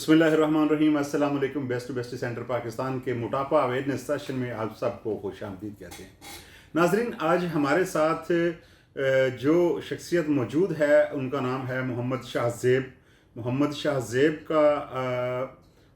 बिस्मिल्लाहिर्रहमानिर्रहीम। अस्सलाम वालेकुम। Best to best center Pakistan के मोटापा अवेयरनेस सेशन में आप सबको खुशामदीद कहते हैं। नाजरीन, आज हमारे साथ जो शख्सियत मौजूद है उनका नाम है मोहम्मद शाहज़ेब। मोहम्मद शाहज़ेब का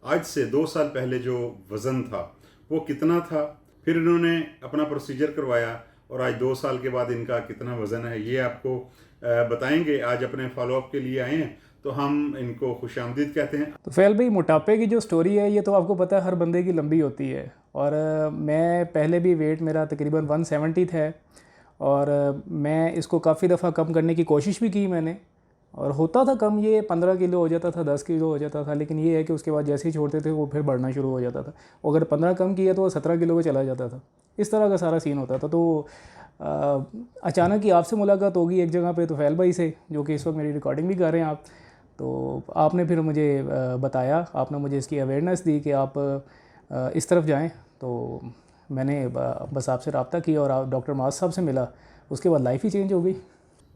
आज से 2 साल पहले जो वज़न था वो कितना था, फिर इन्होंने अपना प्रोसीजर करवाया और आज 2 साल के बाद इनका कितना वज़न है ये आपको बताएंगे। आज अपने फॉलोअप के लिए आए हैं तो हम इनको खुशामदीद कहते हैं। तो फ़ैल भाई, मोटापे की जो स्टोरी है ये तो आपको पता है हर बंदे की लंबी होती है। और मैं पहले भी वेट मेरा तकरीबन 170 था और मैं इसको काफ़ी दफ़ा कम करने की कोशिश भी की मैंने, और होता था कम, ये 15 किलो हो जाता था, 10 किलो हो जाता था, लेकिन ये है कि उसके बाद जैसे ही छोड़ते थे वो फिर बढ़ना शुरू हो जाता था। अगर 15 कम किया तो वो 17 किलो पे चला जाता था। इस तरह का सारा सीन होता था। तो अचानक ही आपसे मुलाकात होगी एक जगह पे, तो फ़ैल भाई से, जो कि इस वक्त मेरी रिकॉर्डिंग भी कर रहे हैं आप, तो आपने फिर मुझे बताया, आपने मुझे इसकी अवेयरनेस दी कि आप इस तरफ जाएं। तो मैंने बस आपसे रब्ता किया और आप डॉक्टर माज साहब से मिला, उसके बाद लाइफ ही चेंज हो गई।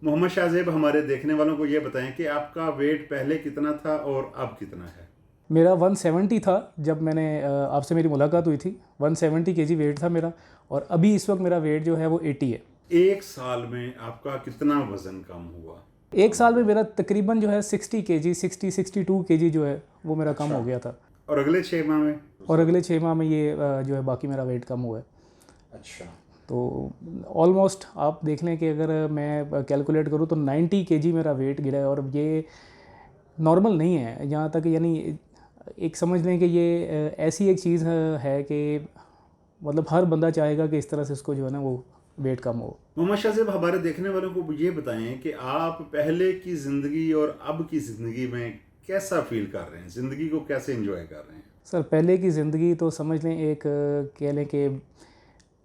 मोहम्मद शाहज़ेब, हमारे देखने वालों को ये बताएं कि आपका वेट पहले कितना था और अब कितना है? मेरा 170 था जब मैंने आपसे मेरी मुलाकात हुई थी। 170 केजी वेट था मेरा, और अभी इस वक्त मेरा वेट जो है वो 80 है। एक साल में आपका कितना वज़न कम हुआ? एक साल में मेरा तकरीबन जो है 60 केजी, 62 केजी जो है वो मेरा कम हो गया था। और अगले 6 माह में? और अगले 6 माह में ये जो है बाकी मेरा वेट कम हुआ है। अच्छा। तो ऑलमोस्ट आप देख लें कि अगर मैं कैलकुलेट करूँ तो 90 केजी मेरा वेट गिरा है, और ये नॉर्मल नहीं है यहाँ तक। यानी एक समझ लें कि ये ऐसी एक चीज़ है कि मतलब हर बंदा चाहेगा कि इस तरह से इसको जो है ना वो वेट कम हो। मोहम्मद शाहज़ेब, हमारे देखने वालों को ये बताएं कि आप पहले की ज़िंदगी और अब की ज़िंदगी में कैसा फील कर रहे हैं, ज़िंदगी को कैसे एंजॉय कर रहे हैं? सर, पहले की ज़िंदगी तो समझ लें एक कह लें कि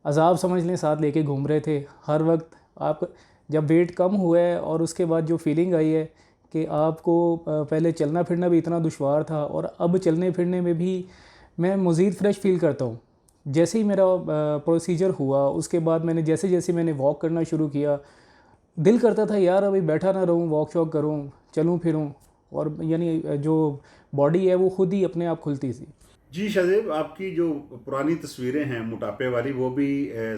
अज़ाब समझ लें, साथ लेके घूम रहे थे हर वक्त। आप जब वेट कम हुआ है और उसके बाद जो फीलिंग आई है कि आपको पहले चलना फिरना भी इतना दुश्वार था, और अब चलने फिरने में भी मैं मज़ीद फ्रेश फील करता हूँ। जैसे ही मेरा प्रोसीजर हुआ उसके बाद मैंने जैसे जैसे मैंने वॉक करना शुरू किया, दिल करता था यार अभी बैठा ना रहूँ, वॉक शॉक करूँ, चलूँ फिरूँ, और यानी जो बॉडी है वो खुद ही अपने आप खुलती थी। जी शाहज़ेब, आपकी जो पुरानी तस्वीरें हैं मोटापे वाली वो भी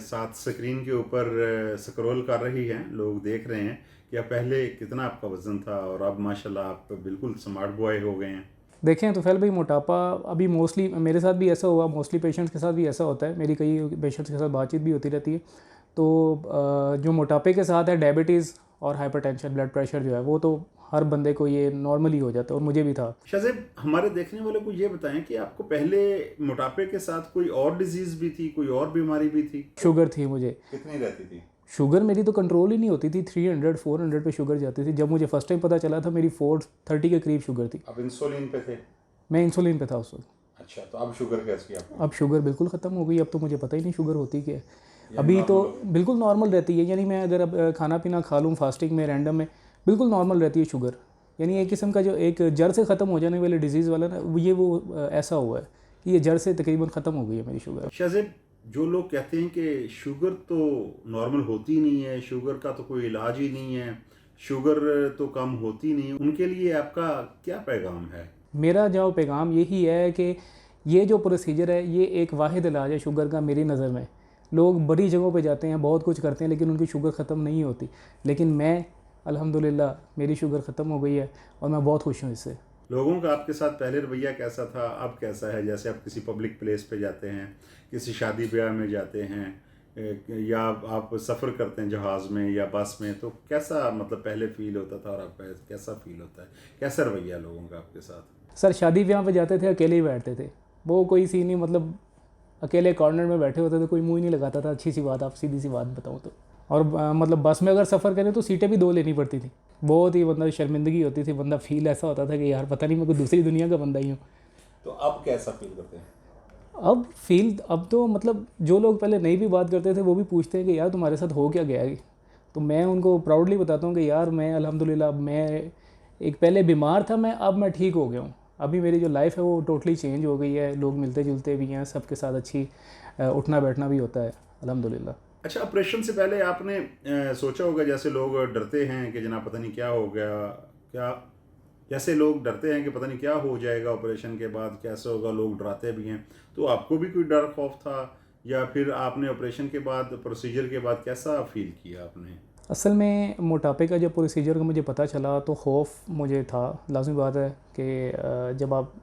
साथ स्क्रीन के ऊपर स्क्रॉल कर रही हैं, लोग देख रहे हैं कि अब पहले कितना आपका वज़न था और अब माशाल्लाह आप बिल्कुल स्मार्ट बॉय हो गए हैं। देखें तो फ़ैल भाई, मोटापा अभी मोस्टली मेरे साथ भी ऐसा हुआ, मोस्टली पेशेंट्स के साथ भी ऐसा होता है, मेरी कई पेशेंट्स के साथ बातचीत भी होती रहती है। तो जो मोटापे के साथ है डायबिटीज़ और हाइपरटेंशन, ब्लड प्रेशर जो है वो तो हर बंदे को ये नॉर्मली हो जाता है, और मुझे भी था। शाहज़ेब, हमारे देखने वालों को ये बताएं कि आपको पहले मोटापे के साथ कोई और डिजीज़ भी थी, कोई और बीमारी भी थी? शुगर थी मुझे। कितनी रहती थी? शुगर मेरी तो कंट्रोल ही नहीं होती थी, 300-400 पे शुगर जाती थी। जब मुझे फ़र्स्ट टाइम पता चला था मेरी 430 के करीब शुगर थी। अब इंसुलिन पे थे? मैं इंसुलिन पे था उस वक्त। अच्छा, तो अब शुगर कैसी है आपको? अब शुगर बिल्कुल ख़त्म हो गई। अब तो मुझे पता ही नहीं शुगर होती क्या है। अभी तो बिल्कुल नॉर्मल रहती है। यानी मैं अगर अब खाना पीना खा लूँ फास्टिंग में, रैंडम में, बिल्कुल नॉर्मल रहती है शुगर। यानी एक किस्म का जो एक जड़ से ख़त्म हो जाने वाले डिजीज़ वाला ना, वो ऐसा हुआ है कि ये जड़ से तकरीबन ख़त्म हो गई है मेरी शुगर। शाहज़ेब, जो लोग कहते हैं कि शुगर तो नॉर्मल होती नहीं है, शुगर का तो कोई इलाज ही नहीं है, शुगर तो कम होती नहीं, उनके लिए आपका क्या पैगाम है? मेरा जो पैगाम यही है कि ये जो प्रोसीजर है ये एक वाहिद इलाज है शुगर का मेरी नज़र में। लोग बड़ी जगहों पे जाते हैं, बहुत कुछ करते हैं, लेकिन उनकी शुगर ख़त्म नहीं होती। लेकिन मैं अल्हम्दुलिल्लाह मेरी शुगर ख़त्म हो गई है और मैं बहुत खुश हूँ इससे। लोगों का आपके साथ पहले रवैया कैसा था, अब कैसा है? जैसे आप किसी पब्लिक प्लेस पे जाते हैं, किसी शादी ब्याह में जाते हैं, या आप सफ़र करते हैं जहाज़ में या बस में, तो कैसा मतलब पहले फ़ील होता था और अब कैसा फ़ील होता है? कैसा रवैया लोगों का आपके साथ? सर, शादी ब्याह पे जाते थे, अकेले ही बैठते थे। वो कोई सीन नहीं, मतलब अकेले कॉर्नर में बैठे होते थे, कोई मुँह ही नहीं लगाता था। अच्छी सी बात, आप सीधी सी बात बताऊँ तो। और मतलब बस में अगर सफ़र करें तो सीटें भी 2 लेनी पड़ती थी। बहुत ही मतलब शर्मिंदगी होती थी, बंदा फील ऐसा होता था कि यार पता नहीं मैं कोई दूसरी दुनिया का बंदा ही हूँ। तो अब कैसा फील करते हैं? अब तो मतलब जो लोग पहले नहीं भी बात करते थे वो भी पूछते हैं कि यार तुम्हारे साथ हो क्या गया है। तो मैं उनको प्राउडली बताता हूँ कि यार मैं अल्हम्दुलिल्लाह, मैं एक पहले बीमार था, अब मैं ठीक हो गया हूँ। अभी मेरी जो लाइफ है वो टोटली चेंज हो गई है। लोग मिलते जुलते भी हैं, सबके साथ अच्छी उठना बैठना भी होता है अल्हम्दुलिल्लाह। अच्छा, ऑपरेशन से पहले आपने सोचा होगा, जैसे लोग डरते हैं कि जना पता नहीं क्या हो गया, क्या जैसे लोग डरते हैं कि पता नहीं क्या हो जाएगा ऑपरेशन के बाद, कैसे होगा, लोग डराते भी हैं, तो आपको भी कोई डर खौफ था, या फिर आपने ऑपरेशन के बाद, प्रोसीजर के बाद कैसा फील किया आपने? असल में मोटापे का जब प्रोसीजर का मुझे पता चला तो खौफ मुझे था, लाज़मी बात है कि जब आप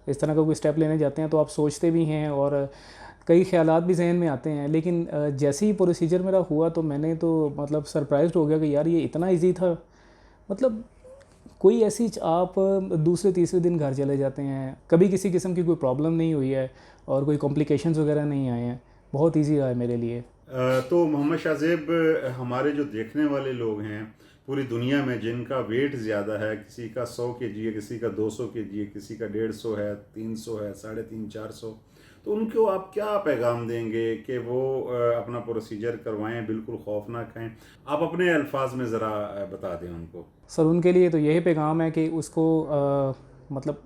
इस तरह का कोई स्टेप लेने जाते हैं तो आप सोचते भी हैं और कई ख़यालात भी जहन में आते हैं, लेकिन जैसे ही प्रोसीजर मेरा हुआ तो मैंने तो मतलब सरप्राइज्ड हो गया कि यार ये इतना इजी था। मतलब कोई ऐसी आप दूसरे तीसरे दिन घर चले जाते हैं, कभी किसी किस्म की कोई प्रॉब्लम नहीं हुई है और कोई कॉम्प्लिकेशंस वगैरह नहीं आए हैं, बहुत ईजी रहा है मेरे लिए। तो मोहम्मद शाहज़ेब, हमारे जो देखने वाले लोग हैं पूरी दुनिया में, जिनका वेट ज़्यादा है, किसी का 100 kg है, किसी का 200 kg है, किसी का 150 है, 300 है, 350, 400, तो उनको आप क्या पैगाम देंगे कि वो अपना प्रोसीजर करवाएं, बिल्कुल खौफ ना खाएं? आप अपने अल्फाज में ज़रा बता दें उनको। सर उनके लिए तो यही पैगाम है कि उसको मतलब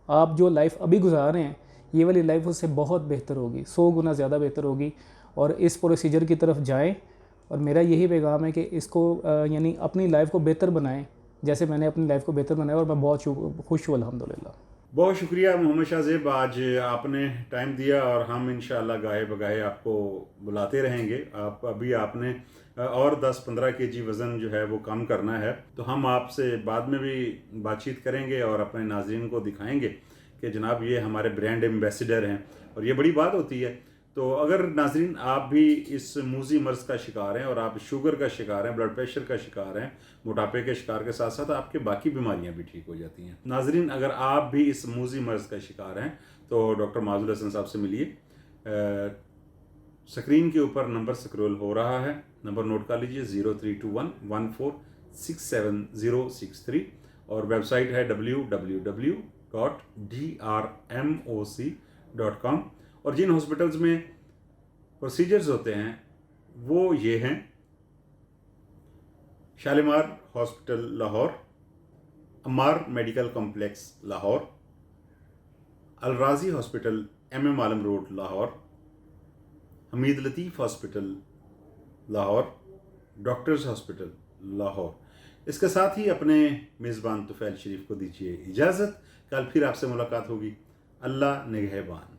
आप जो लाइफ अभी गुजार रहे हैं ये वाली लाइफ उससे बहुत बेहतर होगी, 100 गुना ज़्यादा बेहतर होगी, और इस प्रोसीजर की तरफ जाएं। और मेरा यही पैगाम है कि इसको यानी अपनी लाइफ को बेहतर बनाएं, जैसे मैंने अपनी लाइफ को बेहतर बनाया, और मैं बहुत खुश हूँ अल्हम्दुलिल्लाह। बहुत शुक्रिया मोहम्मद शाहज़ेब, आज आपने टाइम दिया, और हम इंशाअल्लाह गाहे बगाहे आपको बुलाते रहेंगे। अभी आपने और 10-15 kg वज़न जो है वो कम करना है, तो हम आपसे बाद में भी बातचीत करेंगे और अपने नाज़रीन को दिखाएंगे कि जनाब ये हमारे ब्रांड एम्बेसडर हैं, और ये बड़ी बात होती है। तो अगर नाज़रीन आप भी इस मूजी मर्ज़ का शिकार हैं, और आप शुगर का शिकार हैं, ब्लड प्रेशर का शिकार हैं, मोटापे के शिकार के साथ साथ आपके बाकी बीमारियां भी ठीक हो जाती हैं। नाज़रीन, अगर आप भी इस मूजी मर्ज़ का शिकार हैं तो डॉक्टर माजुल हसन साहब से मिलिए। स्क्रीन के ऊपर नंबर स्क्रॉल हो रहा है, नंबर नोट कर लीजिए, 0321146763, और वेबसाइट है www.drmoc.com। और जिन हॉस्पिटल्स में प्रोसीजर्स होते हैं वो ये हैं: Shalimar hospital Lahore, Ammar medical complex Lahore, Al Razi hospital MM Alam road Lahore, Hameed Latif hospital Lahore, doctors hospital Lahore. इसके साथ ही अपने मेज़बान तुफ़ैल शरीफ को दीजिए इजाज़त। कल फिर आपसे मुलाकात होगी। अल्लाह निगहबान।